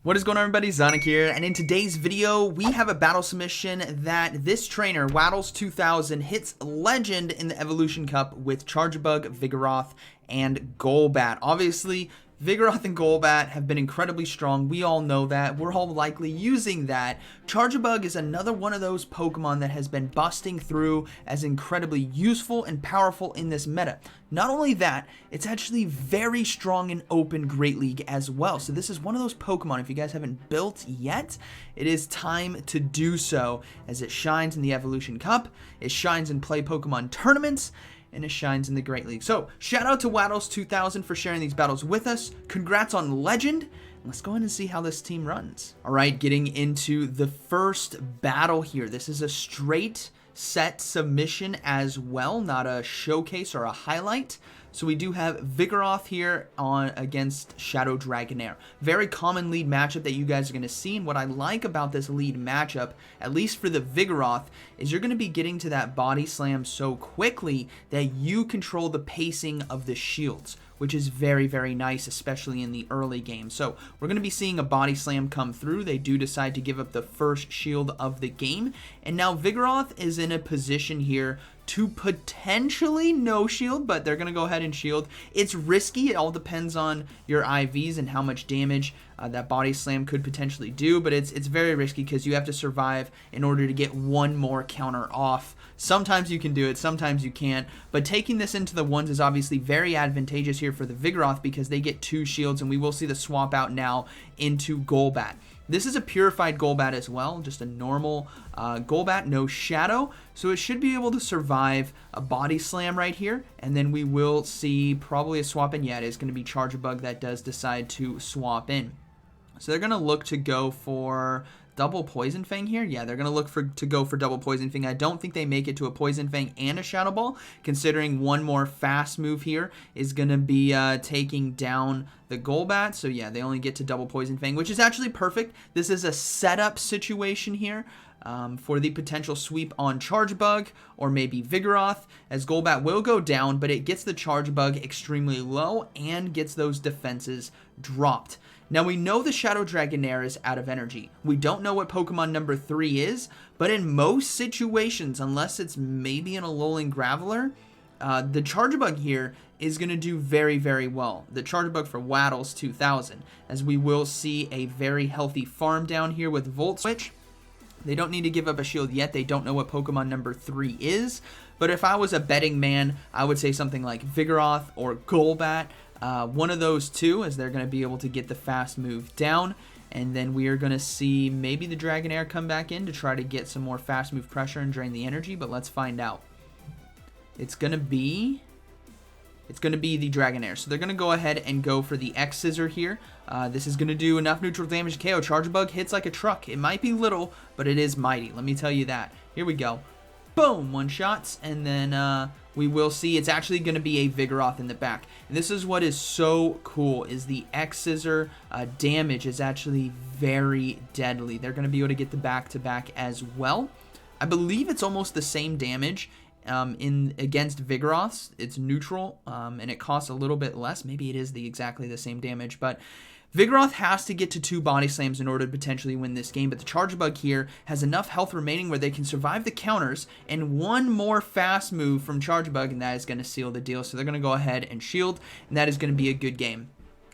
What is going on, everybody? ZyoniK here, and in today's video we have a battle submission that this trainer, Waddles 2000, hits Legend in the Evolution Cup with Charjabug, Vigoroth, and Golbat. Obviously, Vigoroth and Golbat have been incredibly strong. We all know that. We're all likely using that. Charjabug is another one of those Pokemon that has been busting through as incredibly useful and powerful in this meta. Not only that, it's actually very strong in Open Great League as well. So this is one of those Pokemon, if you guys haven't built yet, it is time to do so, as it shines in the Evolution Cup, it shines in Play Pokemon tournaments, and it shines in the Great League. So, shout out to Waddles 2000 for sharing these battles with us. Congrats on Legend. Let's go ahead and see how this team runs. Alright, getting into the first battle here. This is a straight set submission as well, not a showcase or a highlight. So we do have Vigoroth here on against Shadow Dragonair. Very common lead matchup that you guys are going to see. And what I like about this lead matchup, at least for the Vigoroth, is you're going to be getting to that body slam so quickly that you control the pacing of the shields, which is very, very nice, especially in the early game. So we're going to be seeing a body slam come through. They do decide to give up the first shield of the game. And now Vigoroth is in a position here to potentially no shield, but they're going to go ahead and shield. It's risky. It all depends on your IVs and how much damage that body slam could potentially do, but it's very risky because you have to survive in order to get one more counter off. Sometimes you can do it, sometimes you can't, but taking this into the ones is obviously very advantageous here for the Vigoroth because they get two shields, and we will see the swap out now into Golbat. This is a purified Golbat as well, just a normal Golbat, no shadow, so it should be able to survive a body slam right here, and then we will see probably a swap in. Yeah, it is going to be Charjabug that does decide to swap in. So they're going to look to go for double Poison Fang here. Yeah, they're going to look to go for double Poison Fang. I don't think they make it to a Poison Fang and a Shadow Ball, considering one more fast move here is going to be taking down the Golbat. So yeah, they only get to double Poison Fang, which is actually perfect. This is a setup situation here for the potential sweep on Charjabug or maybe Vigoroth, as Golbat will go down, but it gets the Charjabug extremely low and gets those defenses dropped. Now we know the Shadow Dragonair is out of energy. We don't know what Pokemon number 3 is, but in most situations, unless it's maybe an Alolan Graveler, the Charjabug here is going to do very, very well. The Charjabug for Waddles 2000, as we will see a very healthy farm down here with Volt Switch. They don't need to give up a shield yet. They don't know what Pokemon number 3 is. But if I was a betting man, I would say something like Vigoroth or Golbat. One of those two, as they're going to be able to get the fast move down. And then we are going to see maybe the Dragonair come back in to try to get some more fast move pressure and drain the energy. But let's find out. It's going to be the Dragonair. So they're going to go ahead and go for the X Scissor here. This is going to do enough neutral damage to KO. Charjabug hits like a truck. It might be little, but it is mighty. Let me tell you that. Here we go. Boom, one shots, and then we will see it's actually going to be a Vigoroth in the back. And this is what is so cool, is the X Scissor damage is actually very deadly. They're going to be able to get the back-to-back as well. I believe it's almost the same damage against Vigoroths. It's neutral, and it costs a little bit less. Maybe it is exactly the same damage, but Vigoroth has to get to 2 body slams in order to potentially win this game, but the Charjabug here has enough health remaining where they can survive the counters, and one more fast move from Charjabug, and that is going to seal the deal. So they're going to go ahead and shield, and that is going to be a good game.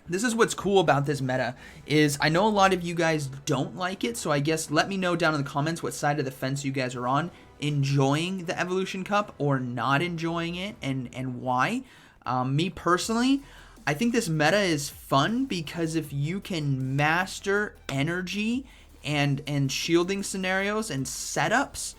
This is what's cool about this meta, is I know a lot of you guys don't like it, so I guess let me know down in the comments what side of the fence you guys are on, enjoying the Evolution Cup or not enjoying it, and why. Me personally, I think this meta is fun because if you can master energy and shielding scenarios and setups,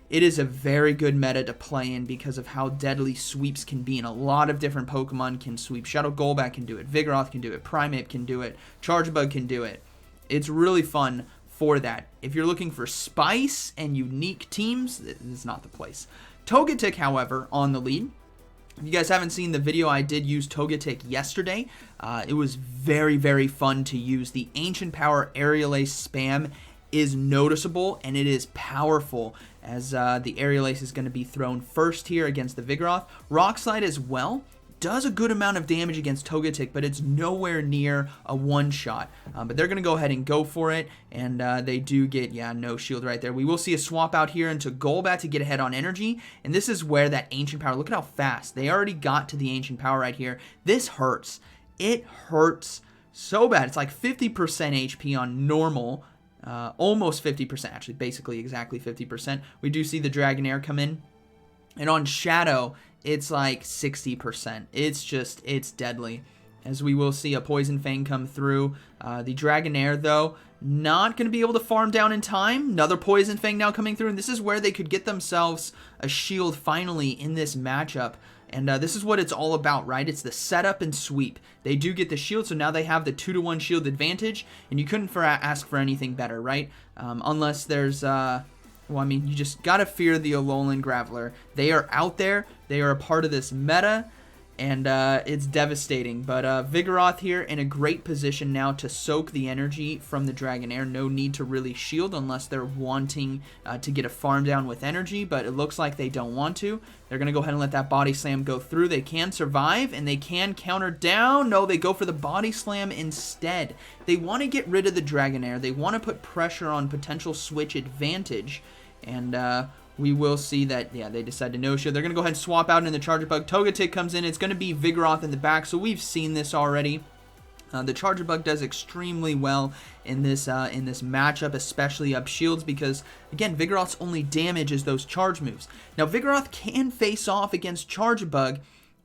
it is a very good meta to play in because of how deadly sweeps can be. And a lot of different Pokemon can sweep. Shadow Golbat can do it. Vigoroth can do it. Primeape can do it. Charjabug can do it. It's really fun for that. If you're looking for spice and unique teams, this is not the place. Togetic, however, on the lead. If you guys haven't seen the video, I did use Togetic yesterday. It was very, very fun to use. The Ancient Power Aerial Ace spam is noticeable, and it is powerful, as the Aerial Ace is going to be thrown first here against the Vigoroth. Rock Slide as well. does a good amount of damage against Togetic, but it's nowhere near a one-shot. But they're going to go ahead and go for it, and they do get, yeah, no shield right there. We will see a swap out here into Golbat to get ahead on energy, and this is where that Ancient Power, look at how fast. They already got to the Ancient Power right here. This hurts. It hurts so bad. It's like 50% HP on normal, almost 50%, actually, basically exactly 50%. We do see the Dragonair come in, and on Shadow, it's like 60%. It's deadly. As we will see a Poison Fang come through. The Dragonair, though, not going to be able to farm down in time. Another Poison Fang now coming through, and this is where they could get themselves a shield finally in this matchup. And this is what it's all about, right? It's the setup and sweep. They do get the shield, so now they have the 2-to-1 shield advantage, and you couldn't ask for anything better, right? Unless there's... well, I mean, you just gotta fear the Alolan Graveler. They are out there. They are a part of this meta, and it's devastating. But Vigoroth here in a great position now to soak the energy from the Dragonair. No need to really shield unless they're wanting to get a farm down with energy, but it looks like they don't want to. They're going to go ahead and let that Body Slam go through. They can survive, and they can counter down. No, they go for the Body Slam instead. They want to get rid of the Dragonair. They want to put pressure on potential switch advantage. And we will see that, yeah, they decide to no-shield. They're going to go ahead and swap out into the Charjabug. Togetic comes in. It's going to be Vigoroth in the back, so we've seen this already. The Charjabug does extremely well in this matchup, especially up shields, because, again, Vigoroth's only damage is those charge moves. Now, Vigoroth can face off against Charjabug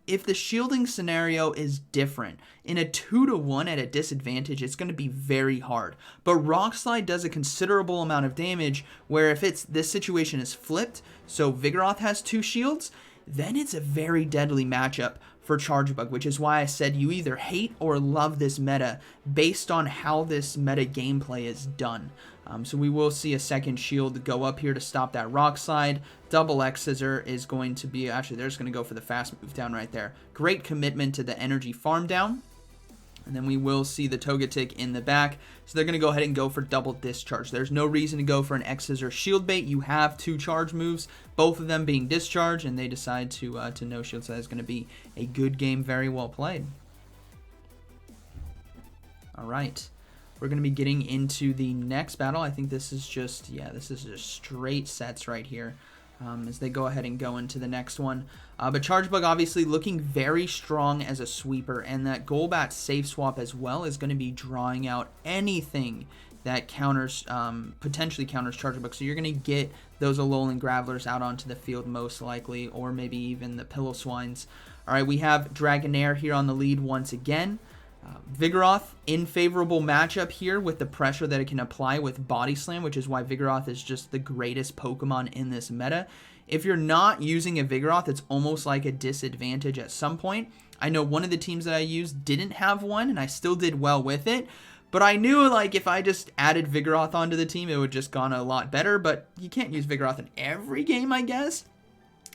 if the shielding scenario is different. In a 2-to-1 at a disadvantage, it's going to be very hard. But Rock Slide does a considerable amount of damage, where if this situation is flipped, so Vigoroth has 2 shields, then it's a very deadly matchup for Charjabug, which is why I said you either hate or love this meta based on how this meta gameplay is done. So we will see a second shield go up here to stop that Rock Slide. Double X Scissor is going to be, actually they're just going to go for the fast move down right there. Great commitment to the energy farm down. And then we will see the Togetic in the back. So they're going to go ahead and go for double discharge. There's no reason to go for an X Scissor shield bait. You have 2 charge moves, both of them being discharge, and they decide to no shield. So that's going to be a good game, very well played. All right. We're going to be getting into the next battle. I think this is just, yeah, this is just straight sets right here. As they go ahead and go into the next one. But Charjabug obviously looking very strong as a sweeper, and that Golbat safe swap as well is going to be drawing out anything that counters, potentially counters Charjabug. So you're going to get those Alolan Gravelers out onto the field most likely, or maybe even the Piloswines. All right, we have Dragonair here on the lead once again. Vigoroth in favorable matchup here with the pressure that it can apply with Body Slam, which is why Vigoroth is just the greatest Pokemon in this meta. If you're not using a Vigoroth, it's almost like a disadvantage at some point. I know one of the teams that I used didn't have one, and I still did well with it. But I knew, like, if I just added Vigoroth onto the team, it would just gone a lot better. But you can't use Vigoroth in every game, I guess.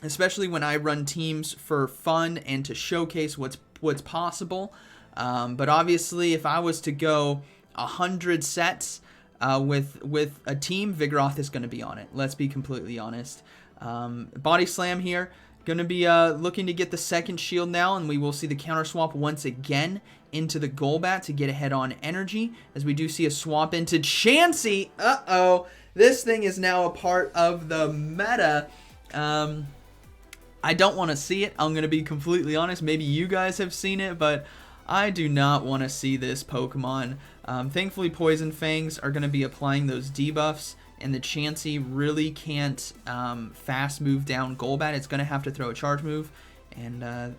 Especially when I run teams for fun and to showcase what's possible. But obviously, if I was to go 100 sets with a team, Vigoroth is going to be on it. Let's be completely honest. Body Slam here. Going to be looking to get the second shield now, and we will see the counter swap once again into the Golbat to get ahead on energy, as we do see a swap into Chansey. Uh-oh. This thing is now a part of the meta. I don't want to see it. I'm going to be completely honest. Maybe you guys have seen it, but I do not want to see this Pokemon. Thankfully, Poison Fangs are going to be applying those debuffs, and the Chansey really can't fast move down Golbat. It's going to have to throw a charge move, and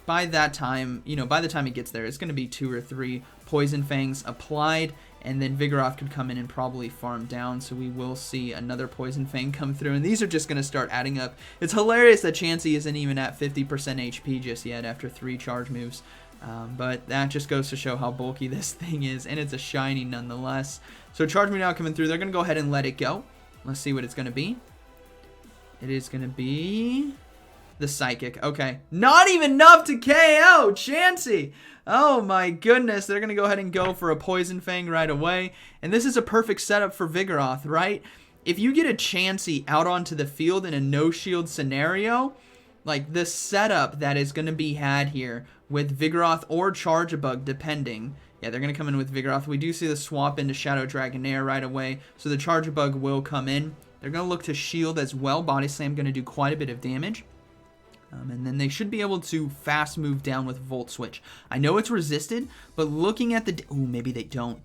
by that time, by the time it gets there, it's going to be 2 or 3 Poison Fangs applied, and then Vigoroth could come in and probably farm down, so we will see another Poison Fang come through, and these are just going to start adding up. It's hilarious that Chansey isn't even at 50% HP just yet after 3 charge moves. But that just goes to show how bulky this thing is, and it's a shiny nonetheless. So Charge Move now coming through. They're going to go ahead and let it go. Let's see what it's going to be. It is going to be the Psychic. Okay. Not even enough to KO Chansey. Oh my goodness. They're going to go ahead and go for a Poison Fang right away. And this is a perfect setup for Vigoroth, right? If you get a Chansey out onto the field in a no-shield scenario, like the setup that is going to be had here with Vigoroth or Charjabug, depending. Yeah, they're going to come in with Vigoroth. We do see the swap into Shadow Dragonair right away, so the Charjabug will come in. They're going to look to shield as well. Body Slam going to do quite a bit of damage. And then they should be able to fast move down with Volt Switch. I know it's resisted, but looking at the... Ooh, maybe they don't.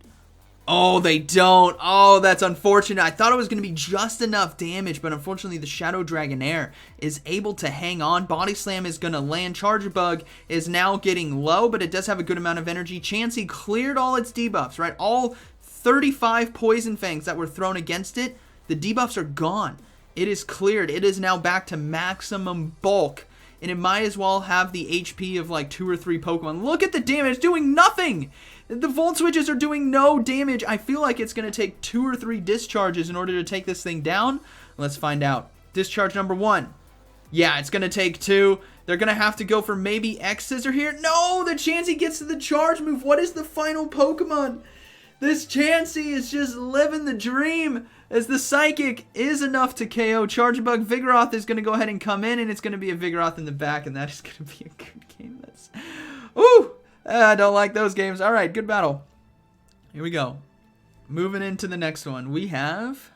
Oh, they don't. Oh, that's unfortunate. I thought it was going to be just enough damage, but unfortunately the Shadow Dragonair is able to hang on. Body Slam is going to land. Charjabug is now getting low, but it does have a good amount of energy. Chansey cleared all its debuffs, right? All 35 Poison Fangs that were thrown against it, the debuffs are gone. It is cleared. It is now back to maximum bulk, and it might as well have the HP of like 2 or 3 Pokemon. Look at the damage. It's doing nothing. The Volt Switches are doing no damage. I feel like it's going to take 2 or 3 discharges in order to take this thing down. Let's find out. Discharge number 1. Yeah, it's going to take 2. They're going to have to go for maybe X-Scissor here. No, the Chansey gets to the charge move. What is the final Pokemon? This Chansey is just living the dream, as the Psychic is enough to KO. Charjabug, Vigoroth is going to go ahead and come in, and it's going to be a Vigoroth in the back, and that is going to be a good game. That's... Ooh! I don't like those games. All right, good battle. Here we go. Moving into the next one. We have...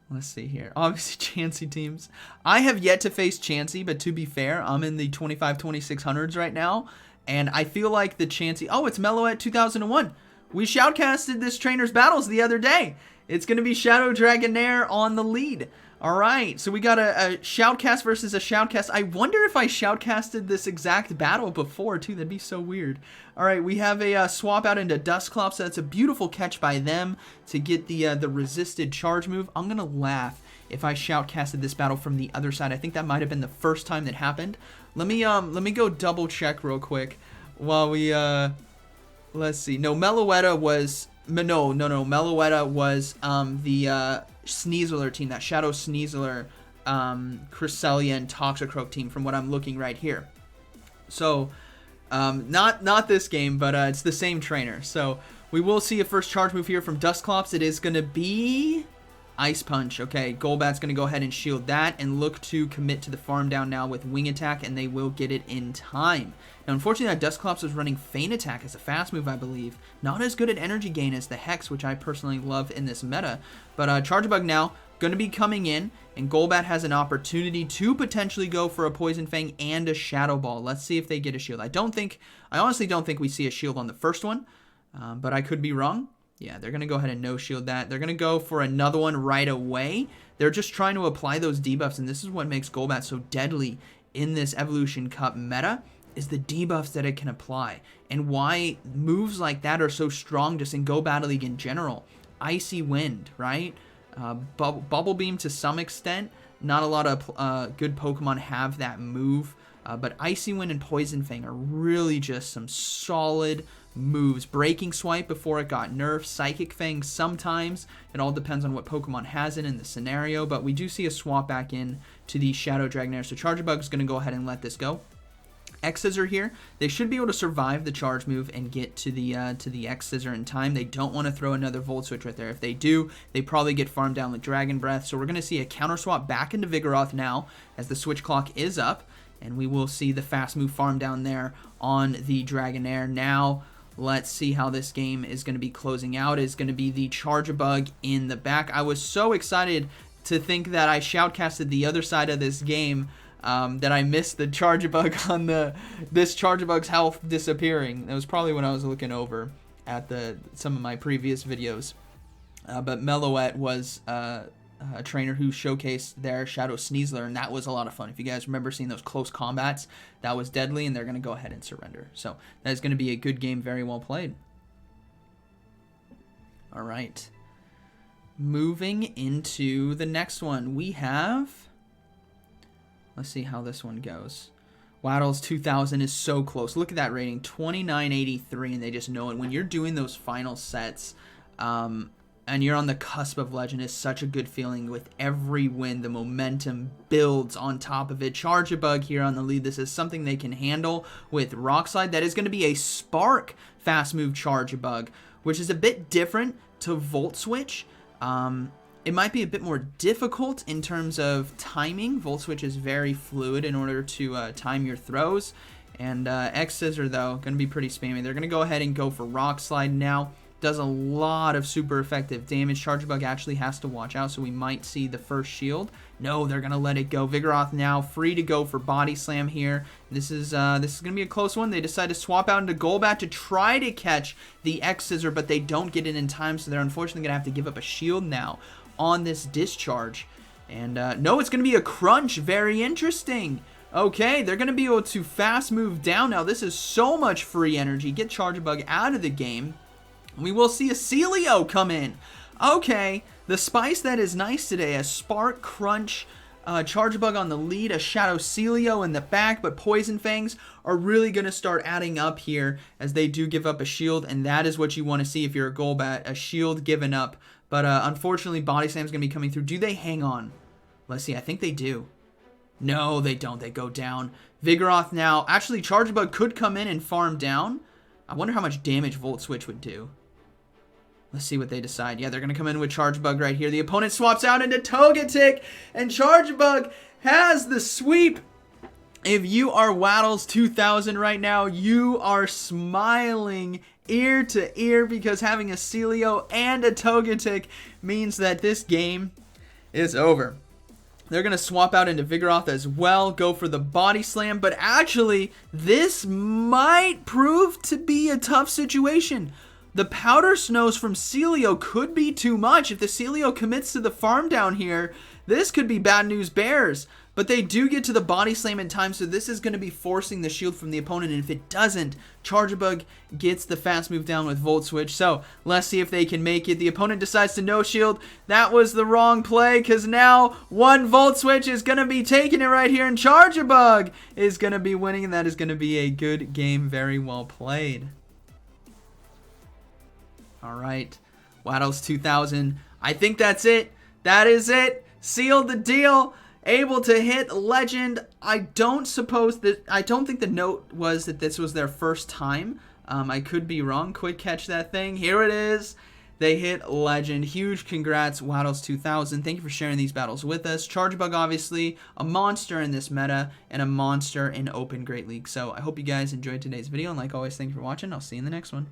Let's see here. Obviously, Chansey teams. I have yet to face Chansey, but to be fair, I'm in the 25-2600s right now, and I feel like the Chansey... Oh, it's Meloette 2001. We shoutcasted this trainer's battles the other day. It's going to be Shadow Dragonair on the lead. All right, so we got a shoutcast versus a shoutcast. I wonder if I shoutcasted this exact battle before, too. That'd be so weird. All right, we have a swap out into Dusclops, so that's a beautiful catch by them to get the resisted charge move. I'm going to laugh if I shoutcasted this battle from the other side. I think that might have been the first time that happened. Let me go double check real quick while we let's see. No, Meloetta was Meloetta was the Sneasler team, that Shadow Sneasler, Cresselia and Toxicroak team from what I'm looking right here. So not this game, but it's the same trainer. So we will see a first charge move here from Dusclops. It is going to be Ice Punch. Okay, Golbat's going to go ahead and shield that and look to commit to the farm down now with Wing Attack, and they will get it in time. Now, unfortunately, that Dusclops is running Feint Attack as a fast move, I believe. Not as good at energy gain as the Hex, which I personally love in this meta. But Charjabug now going to be coming in, and Golbat has an opportunity to potentially go for a Poison Fang and a Shadow Ball. Let's see if they get a shield. I honestly don't think we see a shield on the first one, but I could be wrong. Yeah, they're going to go ahead and no-shield that. They're going to go for another one right away. They're just trying to apply those debuffs, and this is what makes Golbat so deadly in this Evolution Cup meta, is the debuffs that it can apply, and why moves like that are so strong just in Go Battle League in general. Icy Wind, right? Bubble Beam to some extent. Not a lot of good Pokemon have that move, but Icy Wind and Poison Fang are really just some solid moves. Breaking Swipe before it got nerfed. Psychic Fang sometimes. It all depends on what Pokemon has it in the scenario, but we do see a swap back in to the Shadow Dragonair. So Charjabug is going to go ahead and let this go. X-Scissor here. They should be able to survive the charge move and get to the X-Scissor in time. They don't want to throw another Volt Switch right there. If they do, they probably get farmed down with Dragon Breath. So we're going to see a counter swap back into Vigoroth now as the switch clock is up, and we will see the fast move farm down there on the Dragonair. Now, let's see how this game is going to be closing out. It's going to be the Charjabug in the back. I was so excited to think that I shoutcasted the other side of this game, that I missed the Charjabug on this Charjabug's health disappearing. That was probably when I was looking over at some of my previous videos. But Meloette was a trainer who showcased their Shadow Sneasler, and that was a lot of fun. If you guys remember seeing those close combats, that was deadly, and they're going to go ahead and surrender. So that is going to be a good game, very well played. All right. Moving into the next one, we have... Let's see how this one goes. Waddles 2000 is so close. Look at that rating, 2983, and they just know it. When you're doing those final sets, and you're on the cusp of Legend, is such a good feeling. With every win, the momentum builds on top of it. Charjabug here on the lead. This is something they can handle with Rock Slide. That is going to be a Spark fast move Charjabug, which is a bit different to Volt Switch. It might be a bit more difficult in terms of timing. Volt Switch is very fluid in order to time your throws. And X Scissor, though, going to be pretty spammy. They're going to go ahead and go for Rock Slide now. Does a lot of super effective damage. Charjabug actually has to watch out, so we might see the first shield. No, they're going to let it go. Vigoroth now free to go for Body Slam here. This is going to be a close one. They decide to swap out into Golbat to try to catch the X Scissor, but they don't get it in time, so they're unfortunately going to have to give up a shield now on this discharge. And no, it's going to be a crunch. Very interesting. Okay, they're going to be able to fast move down now. This is so much free energy. Get Charjabug out of the game. We will see a Celio come in. Okay, the spice that is nice today. A Spark, Crunch, Charjabug on the lead, a Shadow Celio in the back, but Poison Fangs are really going to start adding up here as they do give up a shield, and that is what you want to see if you're a Golbat, a shield given up. But unfortunately, Body Slam's going to be coming through. Do they hang on? Let's see. I think they do. No, they don't. They go down. Vigoroth now. Actually, Charjabug could come in and farm down. I wonder how much damage Volt Switch would do. Let's see what they decide. Yeah, they're going to come in with Charjabug right here. The opponent swaps out into Togetic, and Charjabug has the sweep. If you are Waddles 2000 right now, you are smiling ear to ear because having a Celio and a Togetic means that this game is over. They're going to swap out into Vigoroth as well, go for the Body Slam, but actually, this might prove to be a tough situation. The Powder Snows from Celio could be too much. If the Celio commits to the farm down here, this could be bad news bears. But they do get to the Body Slam in time, so this is going to be forcing the shield from the opponent. And if it doesn't, Charjabug gets the fast move down with Volt Switch. So let's see if they can make it. The opponent decides to no shield. That was the wrong play, because now one Volt Switch is going to be taking it right here, and Charjabug is going to be winning, and that is going to be a good game. Very well played. All right, Waddles 2000. I think that's it. That is it. Sealed the deal. Able to hit Legend. I don't think the note was that this was their first time. I could be wrong. Quick catch that thing. Here it is. They hit Legend. Huge congrats, Waddles 2000. Thank you for sharing these battles with us. Charjabug, obviously, a monster in this meta and a monster in Open Great League. So I hope you guys enjoyed today's video. And like always, thank you for watching. I'll see you in the next one.